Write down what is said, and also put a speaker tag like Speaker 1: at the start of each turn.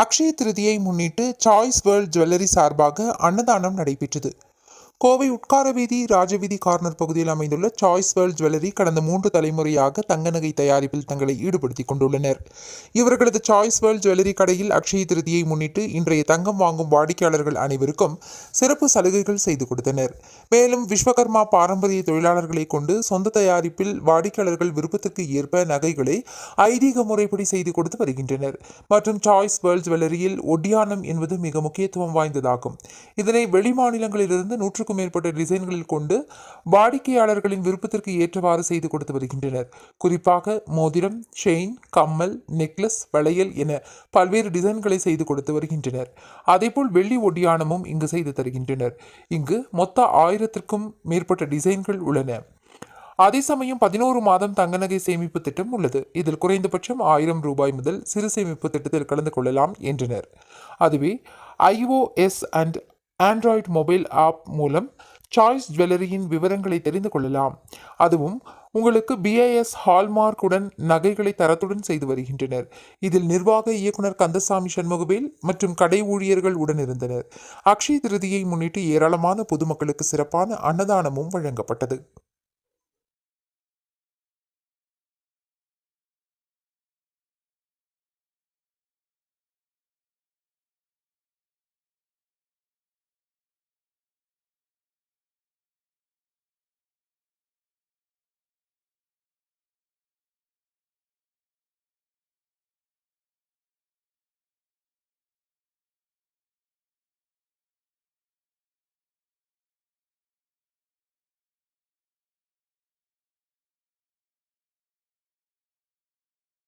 Speaker 1: அக்ஷய திருதியை முன்னிட்டு choice world jewellery சார்பாக அன்னதானம் நடைபெற்றது. கோவை உட்கார வீதி ராஜவீதி கார்னர் பகுதியில் அமைந்துள்ள சாய்ஸ் வேர்ல்ட் ஜுவல்லரி கடந்த 3 தலைமுறையாக தங்க நகை தயாரிப்பில் தங்களை ஈடுபடுத்திக் கொண்டுள்ளனர். இவர்களது சாய்ஸ் வேர்ல்ட் ஜுவல்லரி கடையில் அக்ஷய திருதியை முன்னிட்டு இன்றைய தங்கம் வாங்கும் வாடிக்கையாளர்கள் அனைவருக்கும் சிறப்பு சலுகைகள் செய்து கொடுத்தனர். மேலும் விஸ்வகர்மா பாரம்பரிய தொழிலாளர்களை கொண்டு சொந்த தயாரிப்பில் வாடிக்கையாளர்கள் விருப்பத்திற்கு ஏற்ப நகைகளை ஐதீக முறைப்படி செய்து கொடுத்து வருகின்றனர். மற்றும் சாய்ஸ் வேர்ல்ட் ஜுவல்லரியில் ஒட்டியானம் என்பது மிக முக்கியத்துவம் வாய்ந்ததாகும். இதனை வெளிமாநிலங்களிலிருந்து 100க்கும் மேற்பட்ட டிசைன்களில் கொண்டு வாடிக்கையாளர்களின் விருப்பத்திற்கு ஏற்றவாறு செய்து கொடுத்து வருகின்றனர். குறிப்பாக மோதிரம், செயின், கம்மல், நெக்லஸ், வளையல் என பல்வேறு டிசைன்களை செய்து கொடுத்து வருகின்றனர். அதேபோல் வெள்ளி ஒட்டியானமும் இங்கு செய்து தருகின்றனர். இங்கு மொத்த 1000க்கும் மேற்பட்ட டிசைன்கள் உள்ளன. அதே சமயம் 11 மாதம் தங்க நகை சேமிப்பு திட்டம் உள்ளது. இதில் குறைந்தபட்சம் 1000 ரூபாய் முதல் சிறு சேமிப்பு திட்டத்தில் கலந்து கொள்ளலாம் என்றனர். அதுவே iOS and Android mobile app மூலம் சாய்ஸ் ஜுவல்லரியின் விவரங்களை தெரிந்து கொள்ளலாம். அதுவும் உங்களுக்கு BIS ஹால்மார்க் உடன் நகைகளை தரத்துடன் செய்து வருகின்றனர். இதில் நிர்வாக இயக்குனர் கந்தசாமி சண்முகவேல் மற்றும் கடை ஊழியர்கள் உடன் இருந்தனர். அக்ஷய திருதியை முன்னிட்டு ஏராளமான பொதுமக்களுக்கு சிறப்பான அன்னதானமும் வழங்கப்பட்டது.